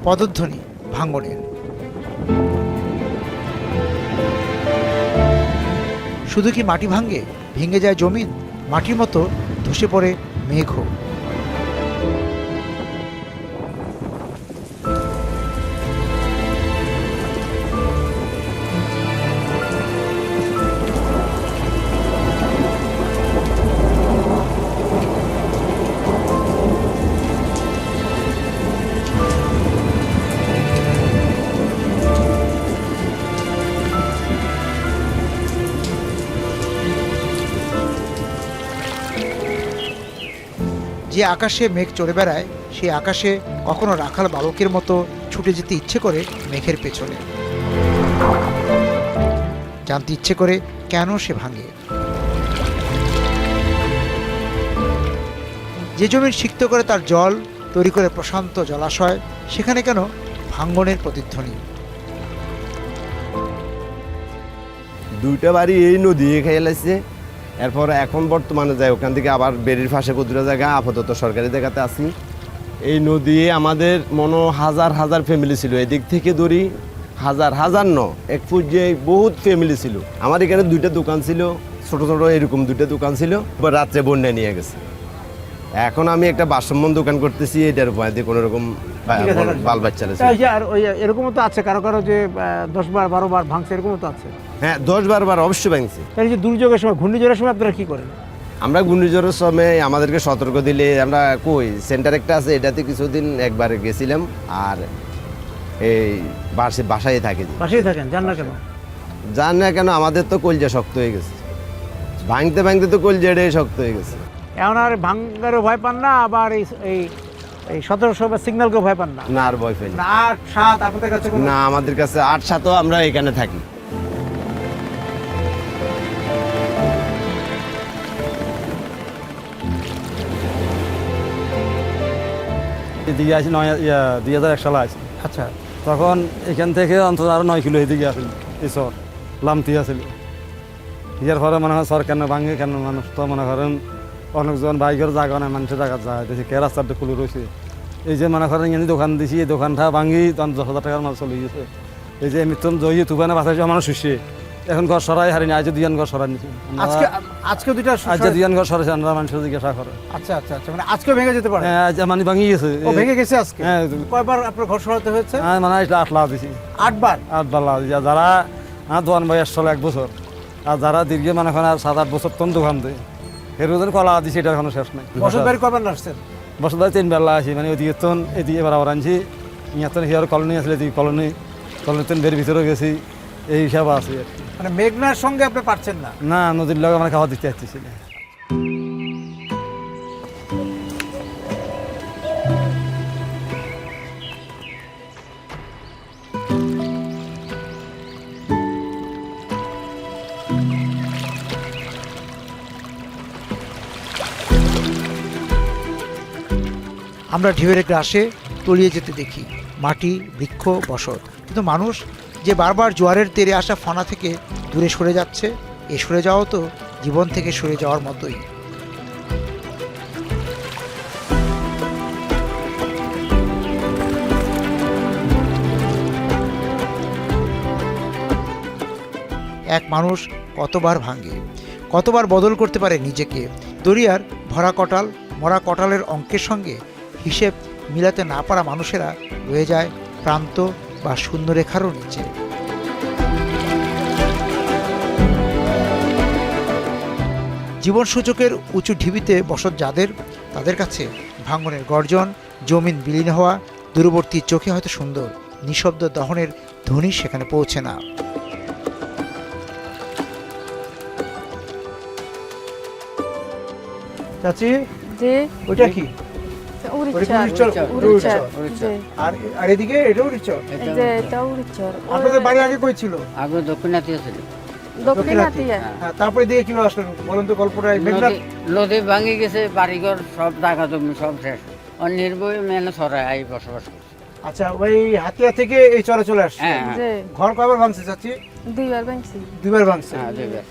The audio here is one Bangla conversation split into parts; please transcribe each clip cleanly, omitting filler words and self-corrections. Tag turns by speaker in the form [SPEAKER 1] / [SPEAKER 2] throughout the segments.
[SPEAKER 1] পদধ্বনি ভাঙনের। শুধু কি মাটি ভাঙে, ভেঙে যায় জমিন, মাটির মতো ধসে পড়ে মেঘও। যে আকাশে মেঘ চড়ে বেড়ায়, সেই আকাশে কখনো রাখাল বালকের মতো ছুটে যেতে ইচ্ছে করে মেঘের পেছনে, জানতে ইচ্ছে করে কেন সে ভাঙে। যে জমিন সিক্ত করে তার জল তৈরি করে প্রশান্ত জলাশয়, সেখানে কেন ভাঙনের প্রতিধ্বনি?
[SPEAKER 2] দুইটা বাড়ি এই নদী খেয়ে লাগছে। এরপর এখন বর্তমানে যাই ওখান থেকে আবার বেরির পাশে কতটা জায়গা আপাতত সরকারি জায়গাতে আছি। এই নদী আমাদের মনে হাজার হাজার ফ্যামিলি ছিল, এদিক থেকে ধরি হাজার হাজার এক পর্যায়ে বহুত ফ্যামিলি ছিল। আমার এখানে দুইটা দোকান ছিল, ছোট ছোট এরকম দুইটা দোকান ছিল, রাত্রে বন্যা নিয়ে গেছে। এখন আমি একটা বাসম্মান দোকান করতেছি, এটার উপায় দিয়ে কোনো রকম বাল বাচ্চা
[SPEAKER 3] এরকমও তো আছে কারো কারো যে 10 বার 12 বার ভাঙছে, এরকমও তো আছে।
[SPEAKER 2] হ্যাঁ, 10-12 বার অবশ্যই ভাঙছে।
[SPEAKER 3] তাই যে দুর্যোগের সময়, ঘূর্ণিঝড়ের সময় আপনারা কি করেন?
[SPEAKER 2] আমরা ঘূর্ণিঝড়ের সময় আমাদেরকে সতর্ক দিলে আমরা কই সেন্টার একটা আছে, এটাতে কিছুদিন একবার গেছিলাম। আর এই বাসায় থাকি।
[SPEAKER 3] বাসায় থাকেন, জান না কেন?
[SPEAKER 2] জান না কেন, আমাদের তো কলজা শক্ত হয়ে গেছে, ভাঙতে ভাঙতে তো কলজাটাই শক্ত হয়ে গেছে।
[SPEAKER 3] এখন আর ভাঙ্গারও ভয় পান না, আবার এই 1700 বা সিগন্যালকেও ভয় পান না?
[SPEAKER 2] না, আর ভয় পাই না।
[SPEAKER 3] 8-7 আপনাদের কাছে?
[SPEAKER 2] না, আমাদের কাছে 8-7ও আমরা এখানে থাকি।
[SPEAKER 4] এদিকে আসি 2001 সালে আসি।
[SPEAKER 3] আচ্ছা,
[SPEAKER 4] তখন এখান থেকে অন্তত আরো 9 কিলো এদিকে আসিল, এই চর লামতি আসিল। ইয়ার পরে মনে হয় সরকার না ভাঙে কেন, মানুষ তো মনে করেন অনেকজন বাইকের জায়গা নেই, মানুষের জায়গা যায় দেখি কে রাস্তাটা খুলে রয়েছে। এই যে মনে করেন এখানে দোকান দিছি, এই দোকানটা ভাঙি তখন 10,000 টাকার মাল চলে গেছে। এই যে মৃত্যুন জয়ী তুফানে বাঁচাইছে মানুষ শুষে, এখন ঘর সরাই হারিনি, আজ দুজন ঘর সরাই নিছি।
[SPEAKER 3] আজকে দুইটা
[SPEAKER 4] আজ দুজন ঘর সরাইছে, আমরা মানুষের জিজ্ঞাসা করে।
[SPEAKER 3] আচ্ছা আচ্ছা আচ্ছা, মানে আজকে ভেঙে যেতে পারে?
[SPEAKER 4] হ্যাঁ, আজ মানে ভাঙি গেছে।
[SPEAKER 3] ও ভেঙে গেছে আজকে?
[SPEAKER 4] হ্যাঁ।
[SPEAKER 3] কয়বার আপনার ঘর সরাতে হয়েছে?
[SPEAKER 4] হ্যাঁ, মানে 8 লাখ দিছি।
[SPEAKER 3] 8 বার?
[SPEAKER 4] 8 বার লাখ দিছি। যারা দোকান ভাই আসলে 1 বছর, আর যারা দীর্ঘ মানে এখন আর 7-8 বছর তখন দোকান দেয়, এর ওজন কলা দিছি, এটা এখনো শেষ নাই।
[SPEAKER 3] বছর বাড়ি কয়বার আসছেন?
[SPEAKER 4] বছর বাড়ি 3 বেলা আসি, মানে ওদিকে তখন এদিকে বরাবর আনছি। ইয়ার তখন হিয়ার কলোনি আসলে এদিকে কলোনিতে বের ভিতরে গেছি, এই হিসাব আছে।
[SPEAKER 3] মানে মেঘনার সঙ্গে আপনি পারছেন না?
[SPEAKER 4] না, নদীর লগে মানে খাওয়া দিতে আসতেছি না।
[SPEAKER 1] আমরা ঢেউয়ের গ্রাসে তলিয়ে যেতে দেখি মাটি, বৃক্ষ, বসত, কিন্তু মানুষ যে বারবার জোয়ারের তেরে আসা ফনা থেকে দূরে সরে যাচ্ছে, এ সরে যাওয়াও তো জীবন থেকে সরে যাওয়ার মতোই। এক মানুষ কতবার ভাঙে, কতবার বদল করতে পারে নিজেকে। দরিয়ার ভরা কটাল, মরা কটালের অঙ্কের সঙ্গে হিসেব মিলাতে না পারা মানুষেরা রয়ে যায় প্রান্ত বা শূন্যরেখারও নিচে। জীবনসূচকের উঁচু ঢিবিতে বসত যাদের, তাদের কাছে ভাঙনের গর্জন, জমিন বিলীন হওয়া, দূরবর্তী চোখে হয়তো সুন্দর, নিঃশব্দ দহনের ধ্বনি সেখানে পৌঁছে না।
[SPEAKER 3] চাচি,
[SPEAKER 5] জি,
[SPEAKER 3] ওইটা কি?
[SPEAKER 5] উড়িষ্যার।
[SPEAKER 3] আর এদিকে এটা উড়িষ্যার?
[SPEAKER 5] যে এটা উড়িষ্যার।
[SPEAKER 3] আপনাদের বাড়ি আগে কই ছিল?
[SPEAKER 6] আগে দক্ষিণাতিয়া ছিল।
[SPEAKER 5] দক্ষিণাতিয়া।
[SPEAKER 3] হ্যাঁ, তারপরে দিকে কিভাবে আসলেন বলেন তো গল্পটা।
[SPEAKER 6] নদী ভাঙি গেছে, বাড়িঘর সব জায়গা জমি সব শেষ, নির্ভয় মেনে সরাই আই বসবাস করছে।
[SPEAKER 3] আচ্ছা, ওই হাতিয়া থেকে এই চরে চলে আসছে?
[SPEAKER 6] হ্যাঁ।
[SPEAKER 5] যে
[SPEAKER 3] ঘর কয়বার ভাঙছে চাচি?
[SPEAKER 5] 2 বার ভাঙছি।
[SPEAKER 3] 2 বার ভাঙছে?
[SPEAKER 6] হ্যাঁ, 2 বার।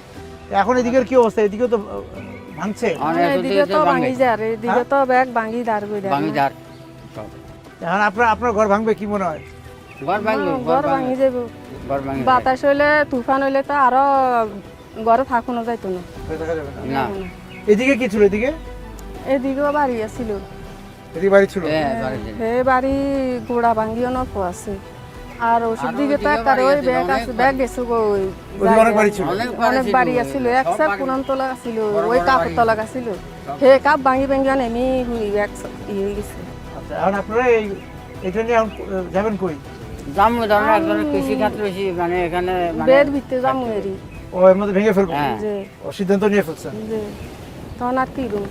[SPEAKER 3] এখন এদিকের কি অবস্থা? এদিকেও তো ভাঙছে?
[SPEAKER 5] এদিকে তো ভাঙি যায়, এদিকে তো ব্যাগ ভাঙি দাঁড় কইরা।
[SPEAKER 6] ভাঙি যার সব।
[SPEAKER 3] এখন আপনার ঘর ভাঙবে কি মনে হয়?
[SPEAKER 6] ঘর ভাঙবে,
[SPEAKER 5] ঘর ভাঙি যাব
[SPEAKER 6] ঘর ভাঙবে।
[SPEAKER 5] বাতাস হইলে তুফান হইলে তো আরো ঘরে থাকুনো যাইতো না
[SPEAKER 3] দেখা যাবে না।
[SPEAKER 6] না,
[SPEAKER 3] এদিকে কি ছিল? এদিকে
[SPEAKER 5] এদিকেও বাড়ি আছিল
[SPEAKER 3] এদিকে বাড়ি ছিল।
[SPEAKER 6] হ্যাঁ, বাড়িতে।
[SPEAKER 5] হে বাড়ি গোড়া ভাঙ্গিও নপ আছে আর ওষুধ
[SPEAKER 6] আর
[SPEAKER 5] দিকে তো
[SPEAKER 6] ওইদিকে
[SPEAKER 5] একটা
[SPEAKER 6] বাড়ি
[SPEAKER 5] ওই
[SPEAKER 6] আছিল,
[SPEAKER 5] ব্যাগ
[SPEAKER 6] অনেক
[SPEAKER 5] আছে ব্যাগ গেছে গো ওই
[SPEAKER 3] ওদিকে অনেক বাড়ি ছিল।
[SPEAKER 5] অনেক বাড়ি আছিল এক
[SPEAKER 6] সব
[SPEAKER 5] সাত
[SPEAKER 6] বাড়ি-
[SPEAKER 5] পুনন্তলা ছিল
[SPEAKER 6] বড়
[SPEAKER 5] ওই
[SPEAKER 6] বড়
[SPEAKER 5] কাপড়
[SPEAKER 6] বাড়ি
[SPEAKER 5] তলা
[SPEAKER 6] ছিল।
[SPEAKER 5] ছিল হে কাপ ভাঙি ভাঙি নেমি হুই এক ইয়ে গেছে
[SPEAKER 3] আচ্ছা, এখন আপনারা এটা নিয়ে এখন যাবেন কই?
[SPEAKER 6] জামু ধরুন একজন কৃষি খাত রয়েছি, মানে এখানে মানে
[SPEAKER 5] বেদ ভিতরে যামু এরি
[SPEAKER 3] ও এর মধ্যে ভেঙে ফেলবেন?
[SPEAKER 6] হ্যাঁ।
[SPEAKER 5] যে
[SPEAKER 3] ও সিদ্ধান্ত নিয়ে ফেলছেন।
[SPEAKER 5] যে তখন আর কি রুম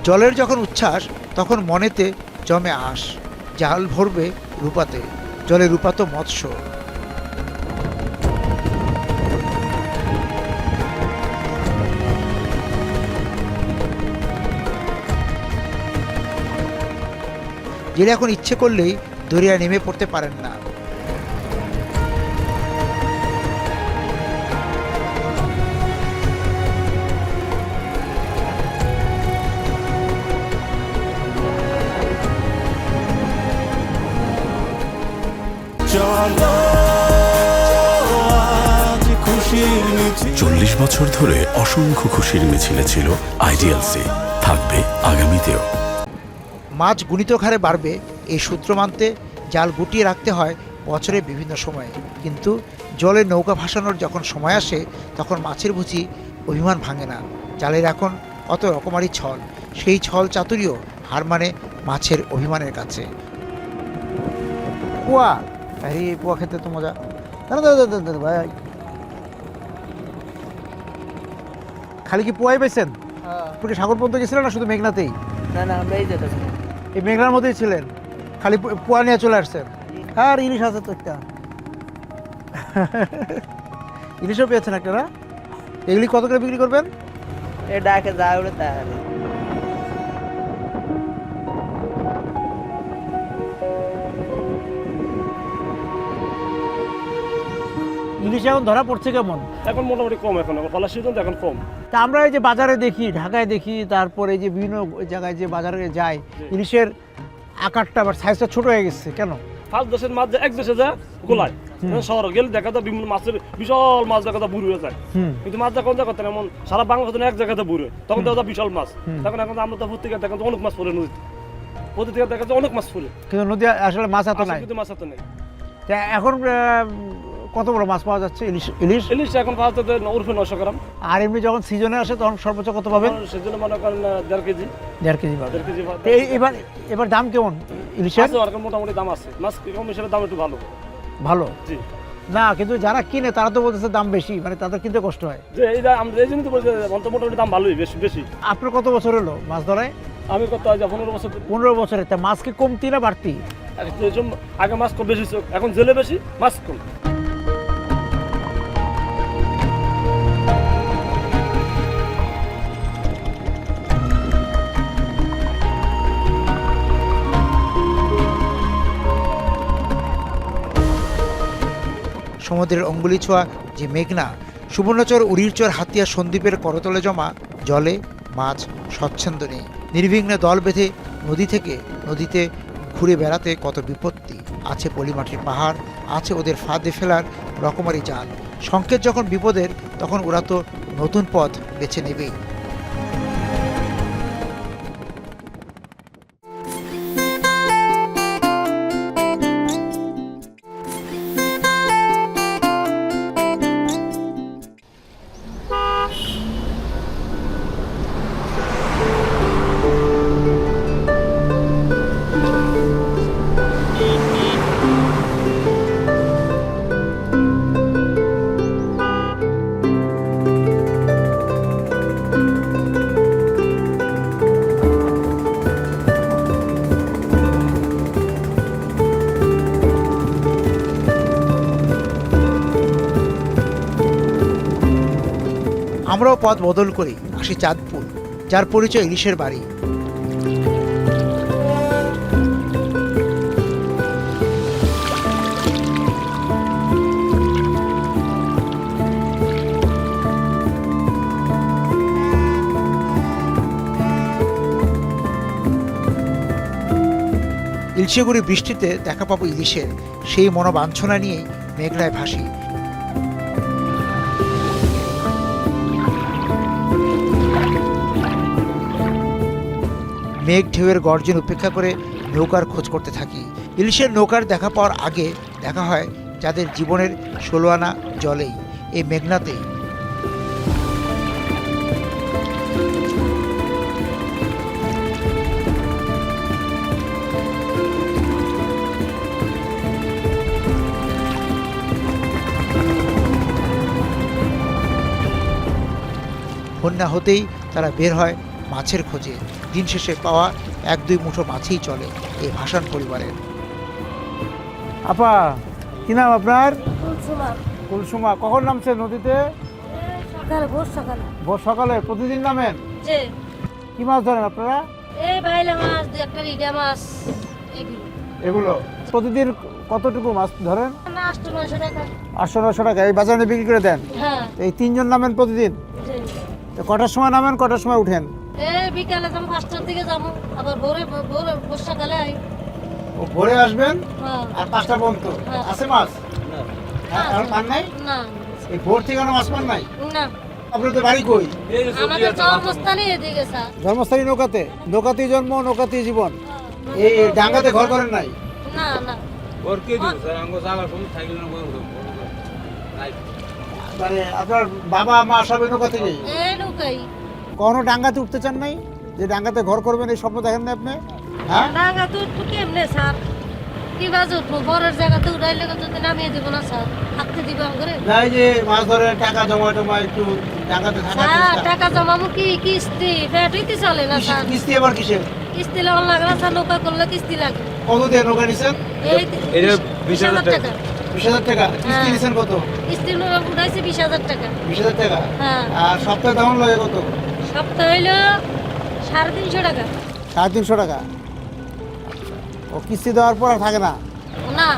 [SPEAKER 1] জলের যখন উচ্ছ্বাস তখন মনেতে জমে আস, জাল ভরবে রূপাতে, জলে রূপাত মৎস্য। জেলে এখন ইচ্ছে করলেই দরিয়ায় নেমে পড়তে পারেন না।
[SPEAKER 7] চলো আজ খুশির মিছিল।
[SPEAKER 8] 40 বছর ধরে অসংখ্য খুশির মিছিলে ছিল আইডিয়ালসি, থাকবে আগামীতেও।
[SPEAKER 1] মাছ গুণিত হারে বাড়বে এই সূত্র মানতে জাল গুটিয়ে রাখতে হয় বছরের বিভিন্ন সময়ে, কিন্তু জলে নৌকা ভাসানোর যখন সময় আসে তখন মাছের বুঝি অভিমান ভাঙে না। জালের এখন কত রকমারি ছল, সেই ছল চাতুরিও হার মানে মাছের অভিমানের কাছে। পোয়া, আরে পোয়া খেতে তো মজা। দাঁড়া দাঁড়া দাঁড়া দাঁড়া ভাই, খালি কি পোয়াই পেয়েছেন? পুরো সাগর পর্যন্ত গেছিলেন না শুধু মেঘনাতেই?
[SPEAKER 9] না না আমরা এই যেতেছি
[SPEAKER 1] এই মেঘনার মধ্যেই ছিলেন, খালি পোয়া নিয়ে চলে আসছেন?
[SPEAKER 9] আর ইলিশ আছে তো একটা
[SPEAKER 1] ইলিশও পেয়েছেন একটা না? এগুলি কত করে বিক্রি করবেন?
[SPEAKER 9] এ ডাকে যায় ওরে তার
[SPEAKER 3] ইলিশ এখন ধরা পড়ছে কেমন?
[SPEAKER 10] এখন মোটামুটি কম, এখন ফলার সিজন এখন কম।
[SPEAKER 3] তা আমরা এই যে বাজারে দেখি, ঢাকায় দেখি, তারপরে যে বিভিন্ন জায়গায় যে বাজারে যায়, ইলিশের আকারটা বা সাইজটা ছোট হয়ে গেছে কেন?
[SPEAKER 10] ফার্স্ট দেশের মাছ এক দেশে যায় গোলায়, শহর গেলে দেখা যায় বিভিন্ন মাছের বিশাল মাছ দেখা যায় বুড়ি হয়ে যায়, কিন্তু মাছ যখন দেখা যায় এমন সারা বাংলা এক জায়গাতে বুড়ে, তখন দেখা যায় বিশাল মাছ। তখন এখন আমরা তো প্রত্যেকে দেখা যায় অনেক মাছ পড়ে নদীতে, প্রত্যেকে দেখা যায় অনেক মাছ পড়ে,
[SPEAKER 3] কিন্তু নদী আসলে মাছ এত নাই।
[SPEAKER 10] কিন্তু মাছ এত নেই।
[SPEAKER 3] তা এখন কত বড় মাছ পাওয়া যাচ্ছে ইলিশ? ইলিশ
[SPEAKER 10] ইলিশ এখন পাওয়া যাচ্ছে উর্ফে 900 গ্রাম,
[SPEAKER 3] আর এমনি যখন সিজনে আসে তখন সর্বোচ্চ কত পাবেন?
[SPEAKER 10] সেজন্য মনে করেন 1.5 কেজি।
[SPEAKER 3] 1.5 কেজি পাবেন।
[SPEAKER 10] 1.5 কেজি
[SPEAKER 3] তো এবার এবার দাম কেমন ইলিশের?
[SPEAKER 10] আছে, আর মোটামুটি দাম আছে, মাছ কম হিসেবে দাম একটু ভালো।
[SPEAKER 3] ভালো
[SPEAKER 10] জি
[SPEAKER 3] না, কিন্তু যারা কিনে তারা তো বলতেছে দাম বেশি, মানে তাদের কিনতে কষ্ট হয়।
[SPEAKER 10] যে এই আমরা এই জন্য তো বলছি মোটামুটি দাম ভালোই, বেশি বেশি।
[SPEAKER 3] আপনার কত বছর হলো মাছ ধরায়?
[SPEAKER 10] আমি কত হয় 15 বছর।
[SPEAKER 3] 15 বছরে। তা মাছ কি কমতি না বাড়তি?
[SPEAKER 10] আগে মাছ কম বেশি ছিল, এখন জেলে বেশি মাছ কম।
[SPEAKER 1] সমুদ্রের অঙ্গুলি ছোঁয়া যে মেঘনা, সুবর্ণচর, উড়িরচর, হাতিয়া সন্দ্বীপের করতলে জমা জলে মাছ স্বচ্ছন্দ নেই। নির্বিঘ্নে দল বেঁধে নদী থেকে নদীতে ঘুরে বেড়াতে কত বিপত্তি। আছে পলিমাটির পাহাড়, আছে ওদের ফাঁদে ফেলার রকমারি জাল। সংকেত যখন বিপদের তখন ওরা তো নতুন পথ বেছে নেবেই। আমরাও পথ বদল করি আসি চাঁদপুর, যার পরিচয় ইলিশের বাড়ি। ইলশেগুড়ি বৃষ্টিতে দেখা পাবো ইলিশের, সেই মনোবাঞ্ছনা নিয়েই মেঘনায় ভাসি। মেঘ ঢেউয়ের গর্জন উপেক্ষা করে নৌকার খোঁজ করতে থাকি। ইলিশের নৌকার দেখা পাওয়ার আগে দেখা হয় যাদের জীবনের 16 আনা জলেই, এই মেঘনাতেই। বন্যা হতেই তারা বের হয় মাছের খোঁজে। দিন শেষে পাওয়া 1-2 মুঠো মাছই চলে এই ভাসান পরিবারের।
[SPEAKER 3] আপা, কি নাম আপনার? কুলসুমা। কখন নামছে নদীতে?
[SPEAKER 5] সকালে, ভোর সকালে।
[SPEAKER 3] ভোর সকালে। প্রতিদিন নামেন? কি মাছ ধরেন আপনারা?
[SPEAKER 5] এই বাইলা মাছ, দু একটা রিডা মাছ,
[SPEAKER 3] এগুলো প্রতিদিন কতটুকু মাছ ধরেন?
[SPEAKER 5] 800-900 টাকা।
[SPEAKER 3] 800-900 টাকা। এই বাজারে বিক্রি করে দেন?
[SPEAKER 5] হ্যাঁ।
[SPEAKER 3] এই 3 জন নামেন প্রতিদিন? তো কটার সময় নামেন, কটার সময় উঠেন?
[SPEAKER 5] এই বিকালে যাবো, 5টার দিকে যাবো, আবার ভোরে বর্ষাকালে আই।
[SPEAKER 3] ভোরে আসবেন
[SPEAKER 5] হ্যাঁ।
[SPEAKER 3] আর 5টা পর্যন্ত
[SPEAKER 5] হ্যাঁ।
[SPEAKER 3] আছে মাছ? হ্যাঁ, আর পান নাই?
[SPEAKER 5] না
[SPEAKER 3] এই ভোর থেকে মাছ পান নাই?
[SPEAKER 5] না,
[SPEAKER 3] আপনার তো বাড়ি কই?
[SPEAKER 5] আমাদের জন্মস্থানই এদিকে স্যার।
[SPEAKER 3] জন্মস্থানী নৌকাতে? নৌকাতেই জন্ম, নৌকাতেই জীবন। এই ডাঙ্গাতে ঘর করেন নাই?
[SPEAKER 5] না না,
[SPEAKER 3] মানে আপনার বাবা মা সব নৌকা থেকেই?
[SPEAKER 5] এই নৌকাই।
[SPEAKER 3] কখনো ডাঙ্গাতে উঠতে চান নাই, যে ডাঙ্গাতে ঘর করবেন, এই স্বপ্ন দেখেন না আপনি? হ্যাঁ,
[SPEAKER 5] ডাঙ্গা তো উঠবো কেমনে স্যার? কি বাজ উঠবো? বড়ের জায়গাতে উঠাইলে যদি নামিয়ে দিব না স্যার, থাকতে দিব করে।
[SPEAKER 3] এই যে মাছ ধরে টাকা জমা টমা একটু ডাঙ্গাতে থাকা
[SPEAKER 5] স্যার টাকা জমাবো কি? কিস্তি পেটইতে চলে না স্যার।
[SPEAKER 3] কিস্তি আবার কিসের?
[SPEAKER 5] কিস্তি লোন লাগে না স্যার, নৌকা করলে কিস্তি লাগে।
[SPEAKER 3] কত দিয়ে নৌকা নিছেন?
[SPEAKER 5] এই 20,000 টাকা।
[SPEAKER 3] 20,000 টাকা কিস্তি নিছেন? কত
[SPEAKER 5] কিস্তি উঠাইছে? 20,000 টাকা।
[SPEAKER 3] 20,000 টাকা।
[SPEAKER 5] হ্যাঁ।
[SPEAKER 3] আর সপ্তাহে দাম লাগে কত?
[SPEAKER 5] সপ্তাহ হইলো 350 টাকা।
[SPEAKER 3] 350 টাকা। ও কিস্তি দেওয়ার পর আর থাকে না?
[SPEAKER 5] না,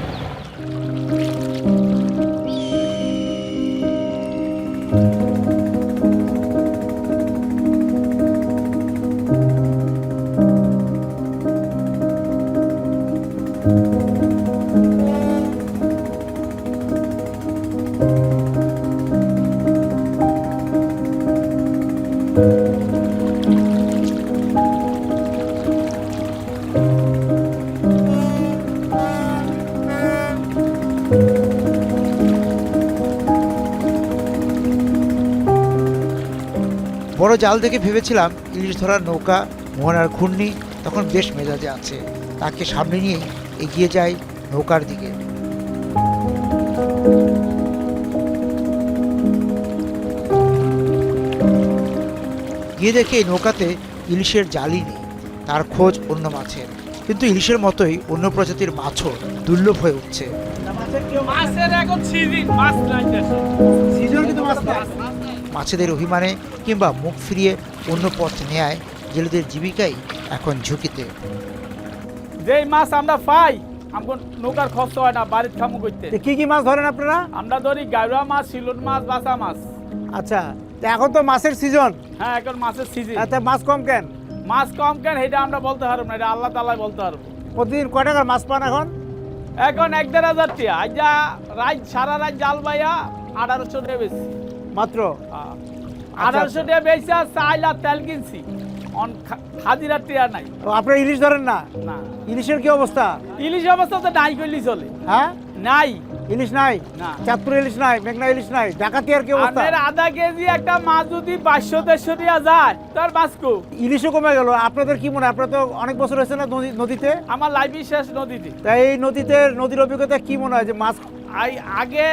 [SPEAKER 1] বড় জাল দেখে ভেবেছিলাম ইলিশ ধরার নৌকা, মোহনার ঘূর্ণি তখন বেশ মেজাজে আছে। তাকে সামনে নিয়েই এগিয়ে যায় নৌকার দিকে। গিয়ে দেখে এই নৌকাতে ইলিশের জালই নেই, তার খোঁজ অন্য মাছের। কিন্তু ইলিশের মতোই অন্য প্রজাতির মাছও দুর্লভ হয়ে উঠছে। মাছেদের অভিমানে কিংবা মুখ ফিরিয়ে অন্য পথ নেয় জেলেদের জীবিকাই এখন ঝুঁকিতে।
[SPEAKER 11] যেই মাছ আমরা পাই, আমগো নৌকার খরচ হয় না, বাড়ির খামু করতে।
[SPEAKER 3] কি কি মাছ ধরেন আপনারা?
[SPEAKER 11] আমরা ধরি গাইরা মাছ, সিলন মাছ, বাসা মাছ।
[SPEAKER 3] আচ্ছা, তো এখন তো মাছের সিজন।
[SPEAKER 11] হ্যাঁ, এখন মাছের সিজন।
[SPEAKER 3] আচ্ছা, মাছ কম কেন?
[SPEAKER 11] মাছ কম কেন এটা আমরা বলতে পারবো না, এটা আল্লাহ তাআলাই বলতে পারবো।
[SPEAKER 3] প্রতিদিন কয় টাকার মাছ পান এখন?
[SPEAKER 11] এখন 1-1.5 টাকা। আজ যা রাত, সারা রাত জাল বাইয়া 1800 টাকা বেশি
[SPEAKER 3] মাত্র।
[SPEAKER 11] 1800 টাকা বেশি। আর চাইলা তেল কিনছি, হাজিরার টিয়া নাই।
[SPEAKER 3] আপনারা ইলিশ ধরেন না?
[SPEAKER 11] না।
[SPEAKER 3] ইলিশের কি অবস্থা?
[SPEAKER 11] ইলিশ অবস্থা তো নাই করলি চলে।
[SPEAKER 3] হ্যাঁ,
[SPEAKER 11] নাই
[SPEAKER 3] ইলিশ নাই।
[SPEAKER 11] না,
[SPEAKER 3] চাঁদপুর ইলিশ নাই, মেঘনা ইলিশ নাই, ডাকাতিয়ার কি অবস্থা?
[SPEAKER 11] আমাদের আধা কেজি একটা মাছ যদি 500-150 টাকা যায়, তার বাঁচকো।
[SPEAKER 3] ইলিশও কমে গেল। আপনাদের কি মনে হয়? আপনারা তো অনেক বছর হয়েছে না নদীতে?
[SPEAKER 11] আমার লাইফই শেষ নদীতে।
[SPEAKER 3] তাই এই নদীর অভিজ্ঞতা কি মনে হয় যে মাছ
[SPEAKER 11] আগে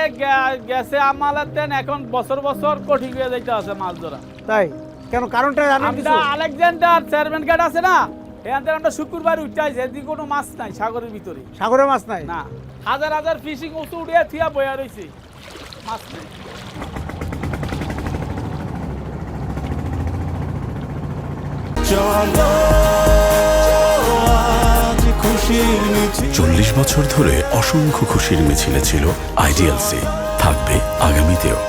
[SPEAKER 11] গেছে আমাদের দেন, এখন বছর বছর কঠিন হয়ে যাইতে আছে মাছ ধরা।
[SPEAKER 3] তাই কেন? কারণটা জানেন কিছু?
[SPEAKER 11] আমরা আলেকজান্ডার চেয়ারম্যান ঘাট আছে না, এখান থেকে আমরা শুক্রবার উঠাইছি, এদিকে কোনো মাছ নাই সাগরের ভিতরে।
[SPEAKER 3] সাগরে মাছ নাই?
[SPEAKER 11] না, হাজার হাজার ফিশিং উঁচু উঠিয়ে থিয়া বয়া রয়েছে, মাছ নেই।
[SPEAKER 7] চলো আজ খুশির মিছিল।
[SPEAKER 8] 40 বছর ধরে অসংখ্য খুশির মিছিলে ছিল আইডিএলসি, থাকবে আগামীতেও।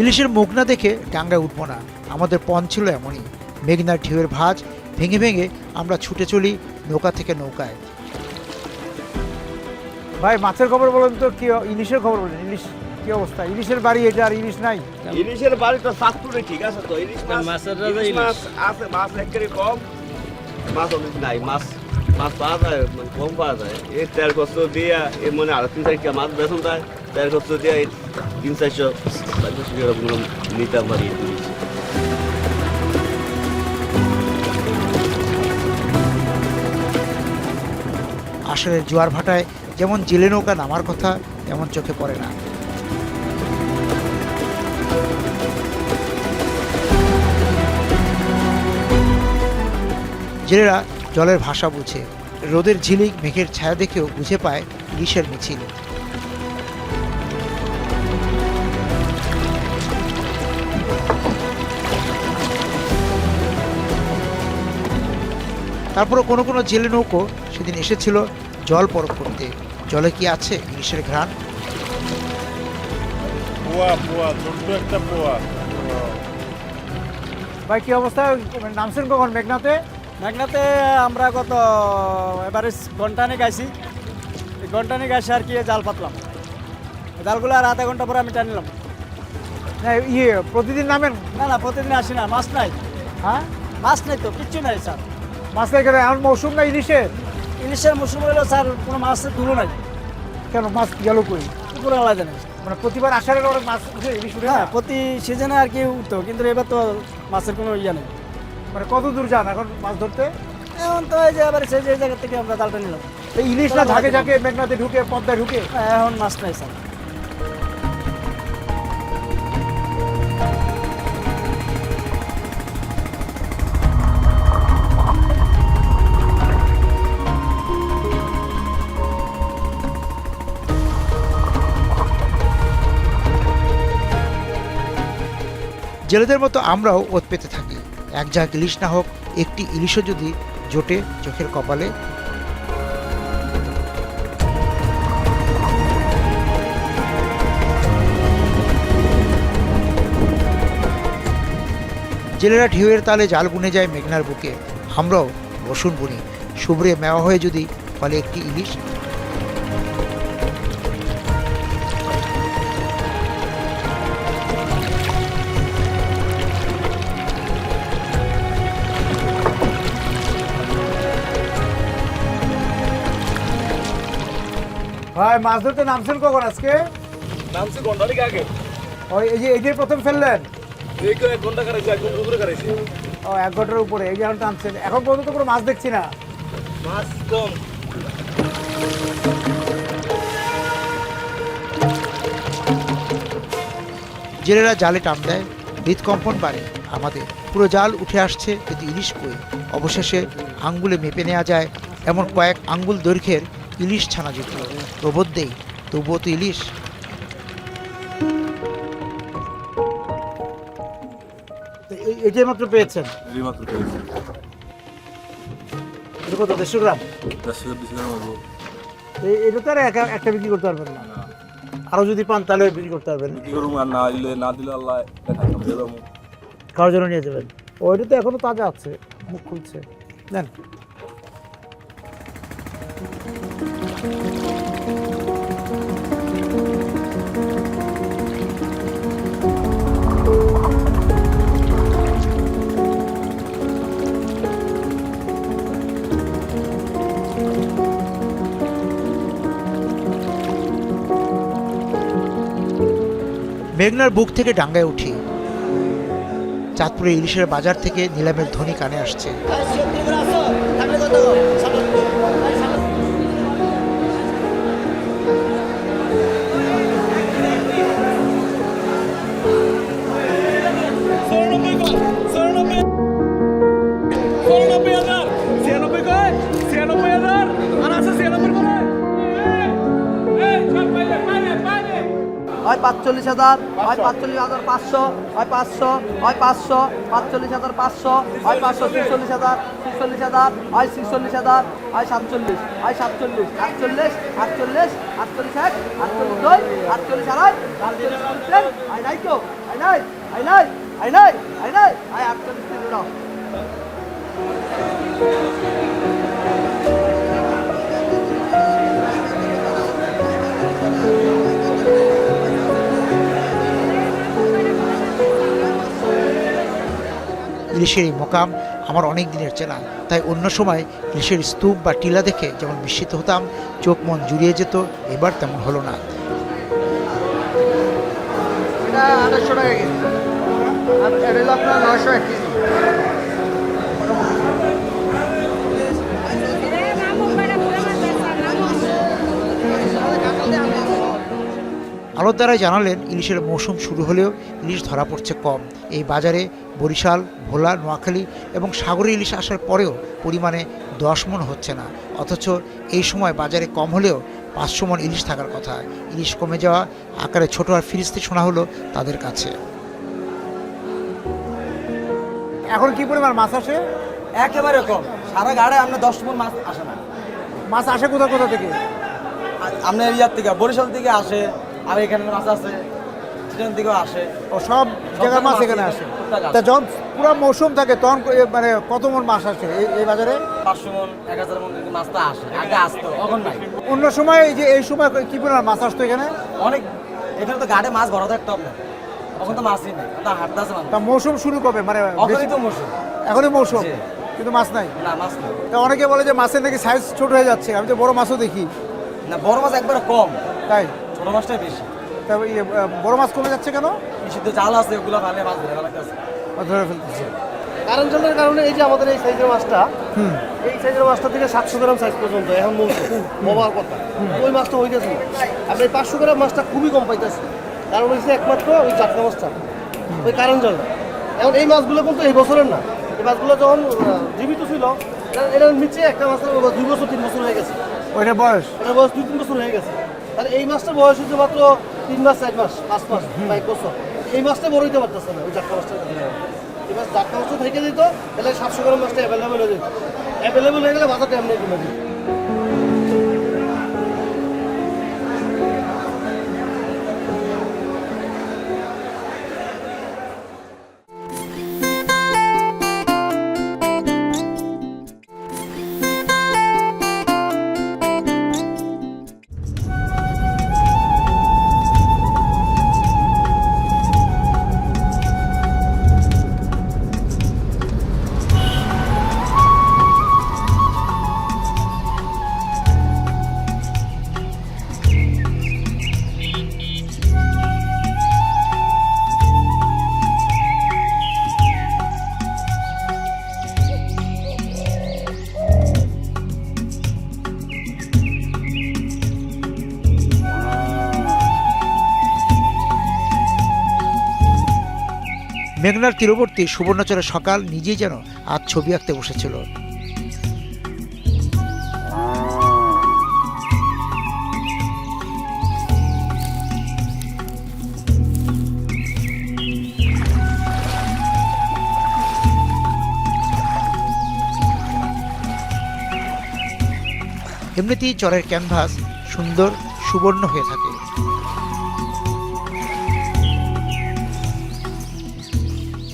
[SPEAKER 1] ইলিশের মুখ না দেখে ডাঙ্গায় উঠবো না, আমাদের পণ ছিল এমনই। মেঘনার ঢেউয়ের ভাঁজ ভেঙে ভেঙে আমরা ছুটে চলি নৌকা থেকে নৌকায়।
[SPEAKER 3] ভাই মাছের খবর বলেন তো, কি ইলিশের খবর বলেন, ইলিশ কি অবস্থা? ইলিশের বাড়ি এটা, আর ইলিশ নাই।
[SPEAKER 2] ইলিশের বাড়ি তো চাঁদপুরে, ঠিক আছে তো, ইলিশ মাছ আছে, মাছ একেবারে কম, মাছ অনেক নাই, মাছ পাওয়া যায়, মানে কম পাওয়া যায়। এই 13 কষ্ট দিয়ে এর মানে আরো 3-4 মাছ বেতন দেয়, 13 কষ্ট দিয়ে 300-400 নিতে পারি।
[SPEAKER 1] আষাঢ়ের জোয়ার ভাটায় যেমন জেলে নৌকা নামার কথা তেমন চোখে পড়ে না। জেলেরা জলের ভাষা বুঝে, রোদের ঝিলিক মেঘের ছায়া দেখেও বুঝে পায় ইলিশের মিছিল। তারপরও কোনো কোনো জেলে নৌকো সেদিন এসেছিল জল পরখ করতে। জলে কি আছে ইলিশের ঘ্রাণ?
[SPEAKER 3] ভাই কি অবস্থা, নামছেন কখন মেঘনাতে?
[SPEAKER 9] মেঘনাতে আমরা গত এবারে ঘন্টানে গাইছি, ঘন্টানে গাইছি আর কি জাল পাতলাম, জালগুলো আর আধা ঘন্টা পরে আমি টানিলাম।
[SPEAKER 3] ইয়ে প্রতিদিন নামেন?
[SPEAKER 9] না প্রতিদিন আসি না, মাছ নাই।
[SPEAKER 3] হ্যাঁ
[SPEAKER 9] মাছ নাই তো, কিচ্ছু নাই স্যার।
[SPEAKER 3] মাছ নাই কেন? এখন মৌসুম না ইলিশের?
[SPEAKER 9] ইলিশের মৌসুম হলো স্যার, কোনো মাছের ধুলো নাই।
[SPEAKER 3] কেন মাছ গেল কই?
[SPEAKER 9] পুরো আলাদা নেই,
[SPEAKER 3] মানে প্রতিবার আষাঢ়ের অনেক মাছ উঠে, ইলিশ উঠে?
[SPEAKER 9] হ্যাঁ প্রতি সিজনে আর কি উঠতো, কিন্তু এবার তো মাছের কোনো ইয়ে নেই।
[SPEAKER 3] মানে কত দূর যান এখন মাছ ধরতে?
[SPEAKER 9] এখন তো এই যে এবার সেই জায়গা থেকে আমরা জালটা নিলাম।
[SPEAKER 3] এই ইলিশ না ঝাঁকে ঝাঁকে মেঘনাতে ঢুকে, পদ্মায় ঢুকে?
[SPEAKER 9] এখন মাছ নাই স্যার।
[SPEAKER 1] জেলেদের মতো আমরাও ওত পেতে থাকি। এক ঝাঁক ইলিশ না হোক, একটি ইলিশও যদি জোটে চোখের কপালে। জেলেরা ঢেউয়ের তালে জাল বুনে যায় মেঘনার বুকে, আমরাও বসুন বুনি, শুভ্রে মেওয়া হয়ে যদি ফলে একটি ইলিশ।
[SPEAKER 3] ভাই মাছ ধরতে নামছেন কখন আজকে?
[SPEAKER 10] নামছি ঘন্টাখানেক আগে।
[SPEAKER 3] ওই এই যে এটাই প্রথম ফেললেন?
[SPEAKER 10] এই 1 ঘন্টা কাটাইছি, 1 ঘন্টা উপরে কাটাইছি।
[SPEAKER 3] ও 1 ঘন্টার উপরে, এই যে এখন টানছেন। এখন পর্যন্ত কোনো মাছ দেখছি না।
[SPEAKER 10] মাছ কম।
[SPEAKER 1] জেলেরা জালে টান দেয়, হৃদকম্পন বাড়ে আমাদের। পুরো জাল উঠে আসছে, কিন্তু ইলিশ কই। অবশেষে আঙ্গুলে মেপে নেওয়া যায় এমন কয়েক আঙ্গুল দৈর্ঘ্যের ইলিশ ছানা জুটল। প্রবোধ দেই, তবুও তো ইলিশ।
[SPEAKER 3] এটাই মাত্র পেয়েছেন? এটা কত, 150 গ্রাম? এটা তো আর একটা বিক্রি করতে পারবেন না, আরো যদি পান তাহলে বিক্রি করতে পারবেন। খাওয়ার জন্য নিয়ে যাবেন। ওইটা তো এখনো তাজা আছে, মুখ খুলছে। নেন।
[SPEAKER 1] মেঘনার বুক থেকে ডাঙ্গায় উঠি। চাঁদপুরে ইলিশের বাজার থেকে নিলামের ধ্বনি কানে আসছে।
[SPEAKER 9] হয় 45,000, হয় 45,500, হয় 500, হয় 500, 45,500, হয় 500, 46,000, 46,000, হয় 46,000, হয় 47, হয় 47, 48, 48, 48, 48, 48, 48, আই নাই তো, আই নাই, আই নাই, আই নাই, আই নাই, আই 48 দাও।
[SPEAKER 1] ইলিশের এই মোকাম আমার অনেক দিনের চেনা, তাই অন্য সময় ইলিশের স্তূপ বা টিলা দেখে যেমন বিস্মিত হতাম, চোখ মন জুড়িয়ে যেত, এবার তেমন হলো না।
[SPEAKER 9] এটা 800 টাকা কেজি, আর এটা হলো আপনার 900 এক কেজি।
[SPEAKER 1] আড়তদারাই জানালেন, ইলিশের মৌসুম শুরু হলেও ইলিশ ধরা পড়ছে কম। এই বাজারে বরিশাল, ভোলা, নোয়াখালী এবং সাগরে ইলিশ আসার পরেও পরিমাণে 10 মণ হচ্ছে না, অথচ এই সময় বাজারে কম হলেও 500 মণ ইলিশ থাকার কথা। ইলিশ কমে যাওয়া আকারে ছোট আর ফিরিস্তি শোনা হলো তাদের কাছে।
[SPEAKER 3] এখন কি পরিমাণ মাছ আসে?
[SPEAKER 9] একেবারে কম, সারা গাড়ে আপনার 10 মণ মাছ আসে না।
[SPEAKER 3] মাছ আসে কোথা কোথা থেকে?
[SPEAKER 9] আপনার এরিয়ার থেকে, বরিশাল থেকে আসে, আর এখানে মাছ আছে, চিটাং থেকেও আসে।
[SPEAKER 3] ও সব জায়গার মাছ এখানে আসে। তা যখন পুরো মৌসুম থাকে তখন মানে কত মণ মাছ আসে এই বাজারে?
[SPEAKER 9] 500 মণ, 1000 মণ মাছ তো আসে, আগে আসতো, এখন নাই।
[SPEAKER 3] অন্য সময় এই যে এই সময় কি পরিমাণ মাছ আসতো এখানে?
[SPEAKER 9] অনেক, এখানে তো গাড়ে মাছ ভরা থাকতো আপনার, এখন তো মাছই নেই, তা হাঁটতে আছে মানুষ।
[SPEAKER 3] তা মৌসুম শুরু কবে? মানে
[SPEAKER 9] এখনই তো মৌসুম,
[SPEAKER 3] এখনই মৌসুম,
[SPEAKER 9] জি।
[SPEAKER 3] কিন্তু মাছ নাই।
[SPEAKER 9] না মাছ নেই।
[SPEAKER 3] তা অনেকে বলে যে মাছের নাকি সাইজ ছোট হয়ে যাচ্ছে, আমি তো বড় মাছও দেখি।
[SPEAKER 9] না, বড় মাছ একবারে কম,
[SPEAKER 3] তাই
[SPEAKER 9] ছোট মাছটাই বেশি।
[SPEAKER 3] তা বড় মাছ কমে যাচ্ছে কেন?
[SPEAKER 9] নিষিদ্ধ জাল আছে, ওগুলো ভালো মাছ ধরে ফেলা আছে,
[SPEAKER 3] ধরে ফেলতেছে।
[SPEAKER 9] কারণ জলের কারণে এই যে আমাদের এই সাইজের মাছটা, এই সাইজের মাছটা থেকে 700 গ্রাম সাইজ পর্যন্ত এখন মোবার কথা, ওই মাছটা হয়ে গেছে। আপনি 500 গ্রাম মাছটা খুবই কম পাইতেছে, কারণ হচ্ছে একমাত্র ওই চাটকা মাছটা, ওই কারণ জল। এখন এই মাছগুলো কিন্তু এই বছরের না, এই মাছগুলো যখন জীবিত ছিল এটার নিচে একটা মাছের 2 বছর 3 বছর হয়ে গেছে,
[SPEAKER 3] ওইটা বয়স,
[SPEAKER 9] এটার বয়স 2-3 বছর হয়ে গেছে। তাহলে এই মাছটার বয়স হচ্ছে মাত্র 3 মাস, 4 মাস, 5 মাস বা 1 বছর। এই মাছটা বড় হইতে পারতেছে না, ওই চাটকা মাছটা। এই মাছ চাটকা মাছটা থেকে দিত, তাহলে 700 গ্রাম মাছটা অ্যাভেলেবেল হয়ে যেত। অ্যাভেলেবেল হয়ে গেলে বাজারটা এমনি কমে যেত।
[SPEAKER 1] মেঘনার তীরবর্তী সুবর্ণচরের সকাল নিজেই যেন আজ ছবি আঁকতে বসেছিল। এমনিতেই চরের ক্যানভাস সুন্দর সুবর্ণ হয়ে থাকে।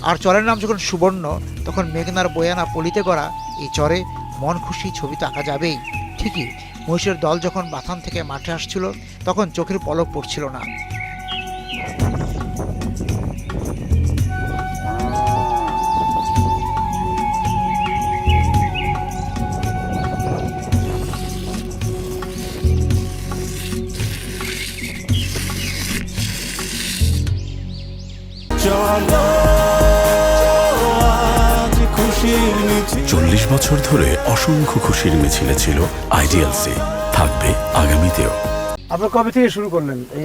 [SPEAKER 1] আর চরের নাম যখন সুবর্ণ, তখন মেঘনার বয়ানা পলিতে করা এই চরে মন খুশি ছবি তো আঁকা যাবেই। ঠিকই, মহিষের দল যখন বাথান থেকে মাঠে আসছিল তখন চোখের পলক পড়ছিল না।
[SPEAKER 7] চলো আজ খুশির মিছিল।
[SPEAKER 8] 40 বছর ধরে অসংখ্য খুশির মিছিলে ছিল আইডিয়ালসি, থাকবে আগামীতেও।
[SPEAKER 3] আপনার কবে থেকে শুরু করলেন এই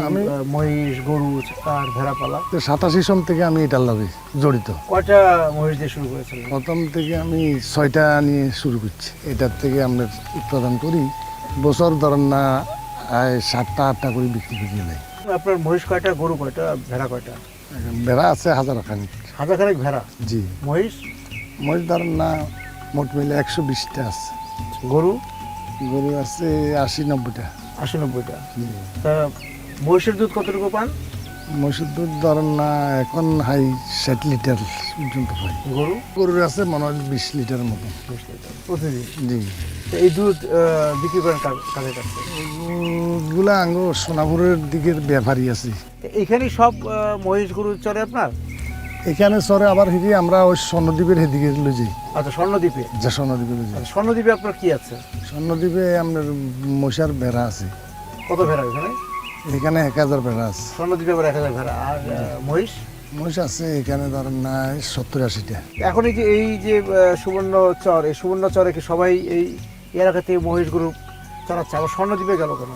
[SPEAKER 3] মহিষ, গরু আর ভেড়া পালা?
[SPEAKER 12] 87 সন থেকে আমি এটার লগে জড়িত।
[SPEAKER 3] কয়টা মহিষ দিয়ে শুরু করেছিলেন?
[SPEAKER 12] প্রথম থেকে আমি 6টা নিয়ে শুরু করছি। এটার থেকে আমরা উৎপাদন করি, বছর ধরেন না 7টা 8টা করে বিক্রি করি।
[SPEAKER 3] আপনার মহিষ কয়টা, গরু কয়টা, ভেড়া কয়টা?
[SPEAKER 12] ভেড়া আছে 1000 খানিক।
[SPEAKER 3] 1000 ভেড়া?
[SPEAKER 12] জি।
[SPEAKER 3] মহিষ?
[SPEAKER 12] মহিষ ধরেন না মোট মিলে 120টা আছে।
[SPEAKER 3] গরু?
[SPEAKER 12] গরু আছে 80-90টা।
[SPEAKER 3] 80-90টা। তা মহিষের দুধ কতটুকু পান?
[SPEAKER 12] মহিষের দুধ ধরেন না এখন হাই 60 লিটার পর্যন্ত পাই।
[SPEAKER 3] গরু?
[SPEAKER 12] গরুর আছে মনে হয় 20 লিটারের মতো
[SPEAKER 3] 20 লিটার প্রতিদিন।
[SPEAKER 12] জি।
[SPEAKER 3] এই দুধ বিক্রি করেন কাদের কাছে?
[SPEAKER 12] গুলা আঙ্গ সোনাপুরের দিকের ব্যাপারী আছে।
[SPEAKER 3] এখানেই সব মহিষ গরু চড়ে আপনার?
[SPEAKER 12] এখানে চরে আবার হিরি আমরা ওই স্বর্ণদ্বীপের হেদিকে লই যাই।
[SPEAKER 3] আচ্ছা, স্বর্ণদ্বীপে?
[SPEAKER 12] যা স্বর্ণদ্বীপে লই যাই।
[SPEAKER 3] স্বর্ণদ্বীপে আপনার কি আছে?
[SPEAKER 12] স্বর্ণদ্বীপে আপনার মশার ভেড়া আছে।
[SPEAKER 3] কত ভেড়া এখানে?
[SPEAKER 12] এখানে 1000 ভেড়া আছে।
[SPEAKER 3] স্বর্ণদ্বীপে আবার 1000 ভেড়া। আর মহিষ?
[SPEAKER 12] মহিষ আছে এখানে ধরেন না 70-80টা।
[SPEAKER 3] এখন এই যে সুবর্ণ চর, এই সুবর্ণ চরে কি সবাই এই এলাকাতে মহিষ গরু চড়াচ্ছে? আবার স্বর্ণদ্বীপে গেল কেন?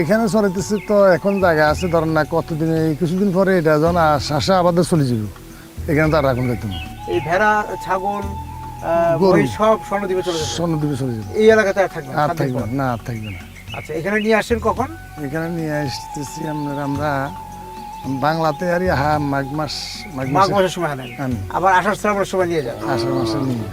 [SPEAKER 12] এখানে চড়াইতেছে তো এখন জায়গা আছে ধরেন না কতদিন, এই কিছুদিন পরে এটা যখন শাসা আবাদে চলে যাব, এখানে তো আর রাখুন যেত না।
[SPEAKER 3] এই ভেড়া, ছাগল, মহিষ সব স্বর্ণদ্বীপে চলে যাবে?
[SPEAKER 12] স্বর্ণদ্বীপে চলে যাবে।
[SPEAKER 3] এই এলাকাতে আর থাকবে না?
[SPEAKER 12] আর থাকবে না, আর থাকবে না।
[SPEAKER 3] আচ্ছা, এখানে নিয়ে আসেন কখন?
[SPEAKER 12] এখানে নিয়ে আসতেছি আমরা বাংলাতে আর মাঘ
[SPEAKER 3] মাসের সময় আনেন, আবার আষাঢ় শ্রাবণের সময় নিয়ে যান?
[SPEAKER 12] আষাঢ় মাসে নিয়ে।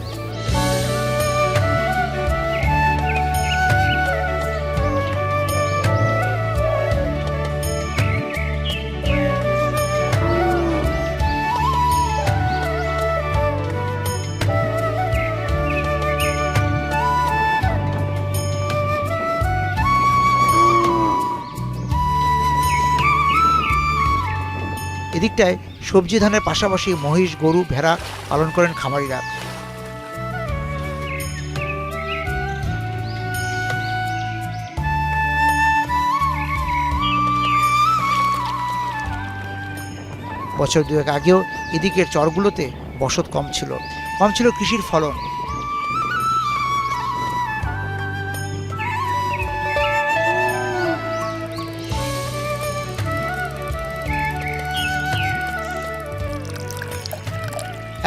[SPEAKER 1] এদিকটায় সবজি ধানের পাশাপাশি মহিষ, গরু, ভেড়া পালন করেন খামারিরা। বছর 2 আগেও এদিকের চরগুলোতে বসত কম ছিল কৃষির ফলন।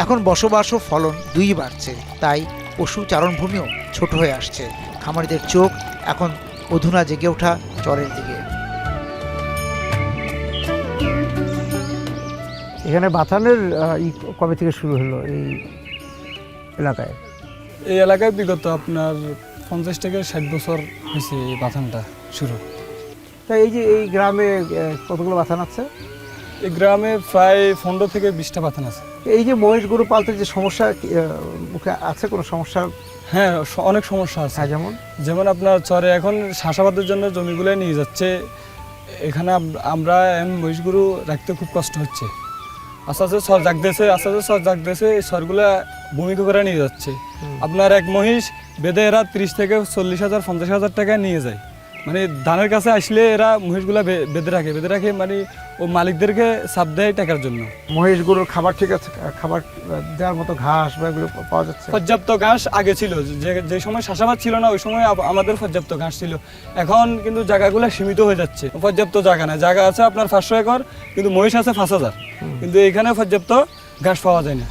[SPEAKER 1] এখন বসবাস ও ফলন দুই বাড়ছে, তাই পশু চারণভূমিও ছোট হয়ে আসছে। খামারিদের চোখ এখন অধুনা জেগে ওঠা চরের দিকে।
[SPEAKER 3] এখানে বাথানের কবে থেকে শুরু হলো এই এলাকায়?
[SPEAKER 13] এই এলাকায় বিগত আপনার 50 থেকে 60 বছর হয়েছে এই বাথানটা শুরু।
[SPEAKER 3] তা এই যে এই গ্রামে কতগুলো বাথান আছে?
[SPEAKER 13] এই গ্রামে প্রায় 15 থেকে 20টা বাথান আছে।
[SPEAKER 3] এই যে মহিষ গরু পালতে যে সমস্যা মুখে আছে, কোনো সমস্যা?
[SPEAKER 13] হ্যাঁ, অনেক সমস্যা আছে। যেমন আপনার চরে এখন চাষাবাদের জন্য জমিগুলো নিয়ে যাচ্ছে, এখানে আমরা মহিষ গরু রাখতে খুব কষ্ট হচ্ছে। আস্তে আস্তে সর জাগতেছে, এই সরগুলো ভূমিকা করে নিয়ে যাচ্ছে। আপনার এক মহিষ বেঁধে এরা 30 থেকে 40,000 50,000 টাকা নিয়ে যায়। মানে ধানের কাছে আসলে এরা মহিষগুলা বেঁধে রাখে, মানে ও মালিকদেরকে চাপ দেয় টাকার জন্য।
[SPEAKER 3] মহিষ গরুর খাবার ঠিক আছে? খাবার দেওয়ার মতো ঘাস বা এগুলো পাওয়া যাচ্ছে?
[SPEAKER 13] পর্যাপ্ত ঘাস আগে ছিল, যে সময় চাষাবাদ ছিল না ওই সময় আমাদের পর্যাপ্ত ঘাস ছিল। এখন কিন্তু জায়গাগুলো সীমিত হয়ে যাচ্ছে, পর্যাপ্ত জায়গা না। জায়গা আছে আপনার 500 একর, কিন্তু মহিষ আছে 5000, কিন্তু এখানে পর্যাপ্ত ঘাস পাওয়া যায় না।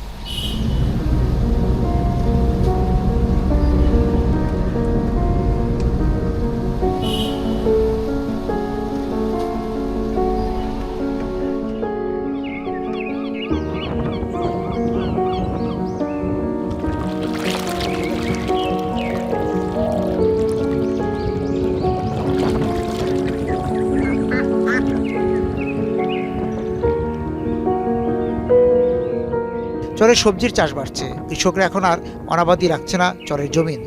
[SPEAKER 1] চরে সবজির চাষ বাড়ছে, কৃষকরা এখন আর অনাবাদি রাখছে না চরের জমিন।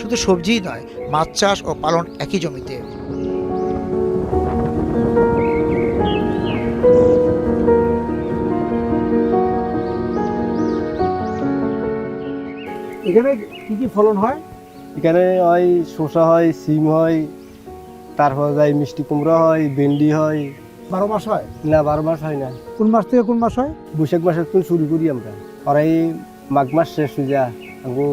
[SPEAKER 1] শুধু সবজিই নয়, মাছ চাষ ও পালন একই জমিতে।
[SPEAKER 3] এখানে কি কি ফলন হয়?
[SPEAKER 14] এখানে হয় শসা হয়, সিম হয়, তারপর যায় মিষ্টি কুমড়া হয়, ভেন্ডি হয়।
[SPEAKER 3] 12 মাস হয়?
[SPEAKER 14] না, 12 মাস হয় না।
[SPEAKER 3] কোন মাস থেকে কোন মাস হয়?
[SPEAKER 14] বৈশাখ মাসের কোন শুরু করি আমরা, আর এই মাঘ মাস শেষ হয়ে যা আগো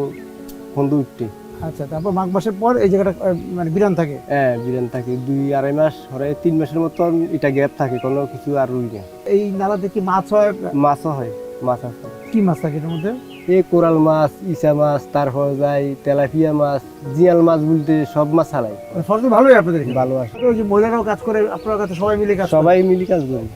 [SPEAKER 14] বন্ধু উঠতে।
[SPEAKER 3] আচ্ছা, তারপর মাঘ মাসের পর এই জায়গাটা মানে বিরান থাকে?
[SPEAKER 14] হ্যাঁ, বিরান থাকে 2-2.5 মাস, আর 3 মাসের মতন এটা গ্যাপ থাকে, কোনো কিছু আর রুই না।
[SPEAKER 3] এই নালাতে কি মাছ হয়?
[SPEAKER 14] মাছও হয়, মাছ আছে।
[SPEAKER 3] কি মাছ থাকে এর মধ্যে?
[SPEAKER 14] এই কোরাল মাছ, ইচা মাছ, তারপর যায় তেলাপিয়া মাছ, জিয়াল মাছ বলতে সব মাছ চালাই।
[SPEAKER 3] ফসল ভালোই আপনাদের এখানে?
[SPEAKER 14] ভালো আসে।
[SPEAKER 3] ওই যে মহিলারাও কাজ করে আপনার কাছে, সবাই মিলে কাজ করে?
[SPEAKER 14] সবাই মিলে কাজ করি।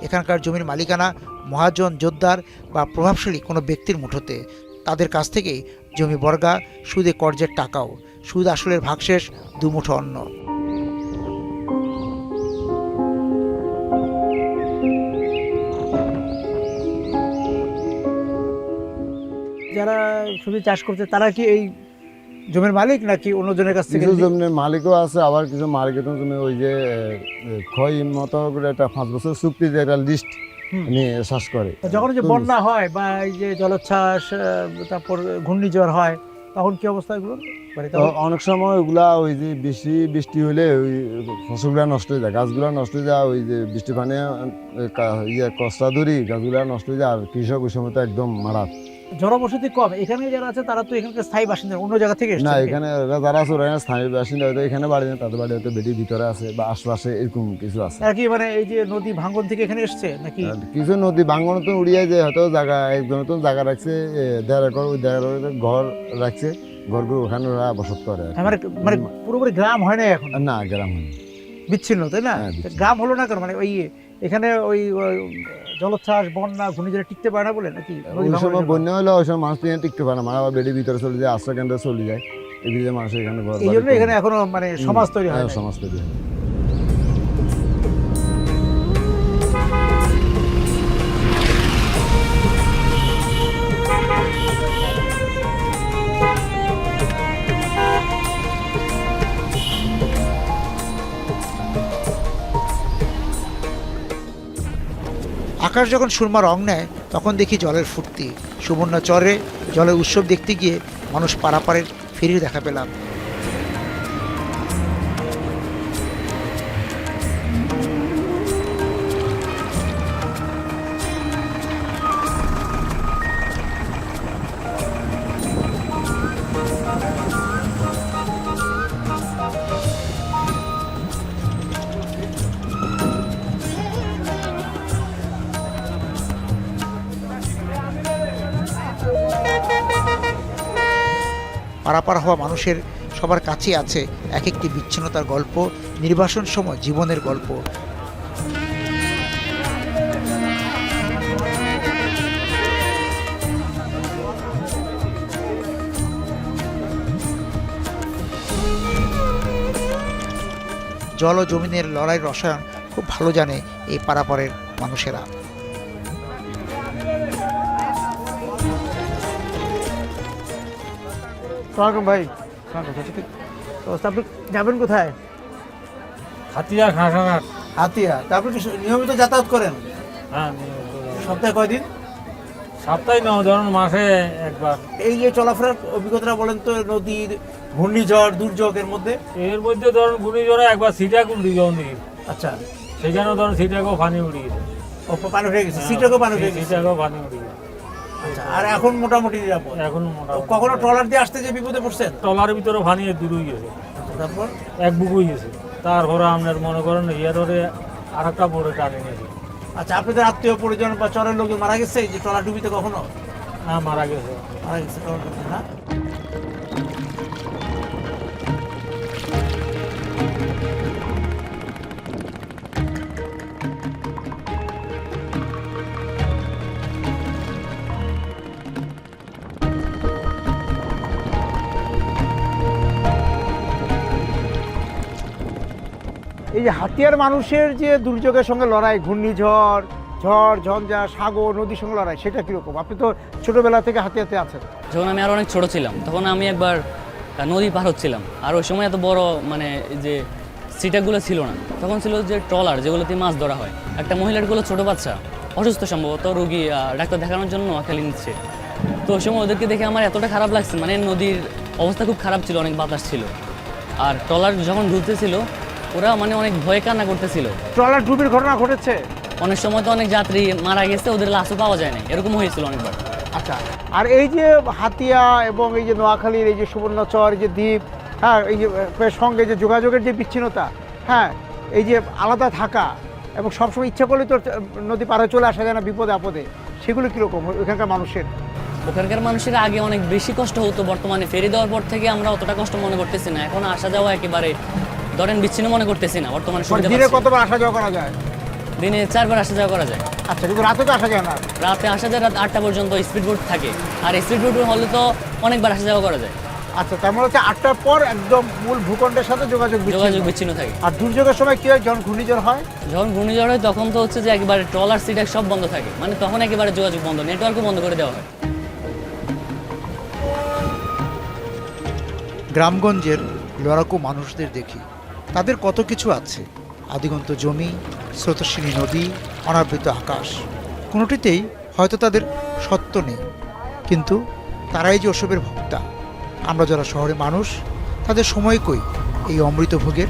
[SPEAKER 1] এখানকার জমির মালিকানা মহাজন, জোদ্দার বা প্রভাবশালী কোনো ব্যক্তির মুঠোতে। তাদের কাছ থেকেই জমি বর্গা, সুদে কর্জের টাকাও। সুদ আসলের ভাগশেষ দুমুঠো অন্ন।
[SPEAKER 3] যারা সবজি চাষ করছে তারা কি এই জমির মালিক নাকি অন্যজনের কাছ থেকে?
[SPEAKER 12] কিছু জমির মালিকও আছে, আবার কিছু মালিকের জমি ওই যে ক্ষয় মতো করে একটা 5 বছর চুক্তি যে একটা লিস্ট নিয়ে চাষ করে।
[SPEAKER 3] যখন যে বন্যা হয় বা এই যে জলোচ্ছ্বাস, তারপর ঘূর্ণিঝড় হয়, তখন কি অবস্থা এগুলো?
[SPEAKER 12] অনেক সময় ওগুলা ওই যে বৃষ্টি হলে ওই ফসলগুলা নষ্ট হয়ে যায়, গাছগুলা নষ্ট হয়ে যায়। ওই যে বৃষ্টি পানি কষ্টা ধরি গাছগুলা নষ্ট হয়ে যায়, আর কৃষক ওই সময় তো একদম মারাত।
[SPEAKER 3] জনবসতি কম এখানে যারা আছে, তারা তো এখানকার স্থায়ী বাসিন্দা, অন্য জায়গা থেকে এসেছে
[SPEAKER 12] না, এখানে যারা আছে ওরা স্থানীয় বাসিন্দা, হয়তো এখানে বাড়ি না, তাদের বাড়ি হয়তো বেটির ভিতরে আছে বা আশপাশে এরকম কিছু আছে।
[SPEAKER 3] আর কি মানে এই যে নদী ভাঙ্গন থেকে এখানে এসছে নাকি?
[SPEAKER 12] কিছু নদী ভাঙ্গন তো উড়িয়ে যায়, হয়তো জায়গা একজন তো জায়গা রাখছে 1.5 একর, ওই 1.5 একর ঘর রাখছে, ঘরগুলো ওখানে ওরা বসত করে।
[SPEAKER 3] মানে পুরোপুরি গ্রাম হয় না এখন?
[SPEAKER 12] না, গ্রাম হয়
[SPEAKER 3] বিচ্ছিন্ন, তাই না? গ্রাম হলো না কেন? মানে ওই এখানে ওই জলোচ্ছ্বাস, বন্যা, ঘূর্ণিঝড়ে টিকতে পারে না বলে নাকি?
[SPEAKER 12] ওই সময় বন্যা হলে ওই সময় মানুষ টিকতে পারে না, মানে আবার বেড়ির ভিতরে চলে যায়, আশ্রয় কেন্দ্রে চলে যায়, এদিকে মানুষ এখানে ঘর।
[SPEAKER 3] এই জন্য এখানে এখনো মানে সমাজ তৈরি হয়,
[SPEAKER 12] সমাজ তৈরি হয়।
[SPEAKER 1] আকাশ যখন সুরমা রং নেয়, তখন দেখি জলের ফুর্তি। সুবর্ণ চরে জলের উৎসব দেখতে গিয়ে মানুষ পারাপারের ফেরির দেখা পেলাম। পারাপার হওয়া মানুষের সবার কাছেই আছে এক একটি বিচ্ছিন্নতার গল্প, নির্বাসন সময় জীবনের গল্প। জল ও জমিনের লড়াইয়ের রসায়ন খুব ভালো জানে এই পারাপারের মানুষেরা।
[SPEAKER 3] ভাই, আপনি যাবেন কোথায়?
[SPEAKER 11] হাতিয়া, ঘাটাঘাট।
[SPEAKER 3] হাতিয়া। তারপরে কি নিয়মিত যাতায়াত করেন?
[SPEAKER 11] হ্যাঁ,
[SPEAKER 3] সপ্তাহে কয়দিন?
[SPEAKER 11] সপ্তাহে নয়, ধরুন মাসে একবার।
[SPEAKER 3] এই যে চলাফেরার অভিজ্ঞতা বলেন তো, নদীর ঘূর্ণিঝড়, দুর্যোগের মধ্যে?
[SPEAKER 11] এর মধ্যে ধরুন ঘূর্ণিঝড়ে একবার সিটাকু দিকে।
[SPEAKER 3] আচ্ছা,
[SPEAKER 11] সেখানেও ধরুন সিটাকেও পানি উঠে গেছে।
[SPEAKER 3] পানি উঠে গেছে, সিটাকেও পানি উঠে গেছে।
[SPEAKER 11] সিটাকেও পানি উঠে গেছে।
[SPEAKER 3] আচ্ছা, আর এখন মোটামুটি নিরাপদ?
[SPEAKER 11] এখন মোটামুটি।
[SPEAKER 3] কখনো ট্রলার দিয়ে আসতে যে বিপদে পড়ছেন?
[SPEAKER 11] ট্রলারের ভিতরে পানি দূর হয়ে গেছে,
[SPEAKER 3] তারপর
[SPEAKER 11] এক বুক হয়ে গেছে। তারপরে আপনার মনে করেন ইয়ারে আর একটা বড় টানে গেছে।
[SPEAKER 3] আচ্ছা, আপনাদের আত্মীয় পরিজন বা চরের লোক মারা গেছে এই যে ট্রলার ডুবিতে? কখনো?
[SPEAKER 11] হ্যাঁ, মারা গেছে।
[SPEAKER 3] মারা গেছে, না? এই যে হাতিয়ার মানুষের যে দুর্যোগের সঙ্গে লড়াই, ঘূর্ণিঝড়, ঝড় ঝঞ্ঝা, সাগর, নদীর সঙ্গে লড়াই, সেটা কীরকম? আপনি তো ছোটোবেলা থেকে হাতিয়াতে আছেন।
[SPEAKER 15] যখন আমি আরও অনেক ছোটো ছিলাম, তখন আমি একবার নদী পার হচ্ছিলাম। আর ওই সময় এত বড় মানে যে সিটাগুলো ছিল না, তখন ছিল যে ট্রলার, যেগুলোতে মাছ ধরা হয়। একটা মহিলারগুলো ছোটো বাচ্চা, অসুস্থ সম্ভবত, রোগী, ডাক্তার দেখানোর জন্য নোয়াখালী নিচ্ছে। তো ওই সময় ওদেরকে দেখে আমার এতটা খারাপ লাগছে, মানে নদীর অবস্থা খুব খারাপ ছিল, অনেক বাতাস ছিল। আর ট্রলার যখন ডুবতেছিল, ওরা মানে অনেক ভয়ে কান্না করতেছিল।
[SPEAKER 3] ট্রলার ডুবির ঘটনা ঘটেছে?
[SPEAKER 15] অনেক সময় তো অনেক যাত্রী মারা গেছে, ওদের লাশও পাওয়া যায় না, এরকম হয়েছিল অনেকবার।
[SPEAKER 3] আচ্ছা, আর এই যে হাতিয়া এবং এই যে নোয়াখালীর এই যে সুবর্ণচর, এই যে দ্বীপ, হ্যাঁ, এই যে সঙ্গে যে যোগাযোগের যে বিচ্ছিন্নতা, হ্যাঁ, এই যে আলাদা থাকা এবং সবসময় ইচ্ছা করলে তো নদী পাড়ে চলে আসা যায় না বিপদে আপদে, সেগুলো কীরকম ওইখানকার মানুষের?
[SPEAKER 15] ওখানকার মানুষের আগে অনেক বেশি কষ্ট হতো, বর্তমানে ফেরি দেওয়ার পর থেকে আমরা অতটা কষ্ট মনে করতেছি না। এখন আসা যাওয়া একেবারে ধরেন বিচ্ছিন্ন মনে করতেছি না বর্তমানে।
[SPEAKER 3] দিনে কতবার আসা যাওয়া করা যায়?
[SPEAKER 15] দিনে 4 বার আসা যাওয়া করা যায়।
[SPEAKER 3] আচ্ছা, কিন্তু রাতে তো আসা যায় না?
[SPEAKER 15] রাতে আসা যায়, রাত 8টা পর্যন্ত স্পিড বোট থাকে, আর স্পিড বোট হলে তো অনেকবার আসা যাওয়া করা যায়।
[SPEAKER 3] আচ্ছা, তার মানে হচ্ছে 8টার পর একদম মূল ভূখণ্ডের সাথে যোগাযোগ
[SPEAKER 15] বিচ্ছিন্ন থাকে।
[SPEAKER 3] আর দুর্যোগের সময় কি হয়, যখন ঘূর্ণিঝড় হয়?
[SPEAKER 15] যখন ঘূর্ণিঝড় হয় তখন তো হচ্ছে যে একেবারে ট্রলার সিডাক সব বন্ধ থাকে, মানে তখন একেবারে যোগাযোগ বন্ধ, নেটওয়ার্কও বন্ধ করে দেওয়া হয়।
[SPEAKER 1] গ্রামগঞ্জের লড়াকু মানুষদের দেখি, তাদের কত কিছু আছে, আদিগন্ত জমি, স্রোতস্বিনী নদী, অনাবৃত আকাশ, কোনোটিতেই হয়তো তাদের সত্য নেই, কিন্তু তারাই যে ওসবের ভোক্তা। আমরা যারা শহরে মানুষ, তাদের সময় কই এই অমৃত ভোগের?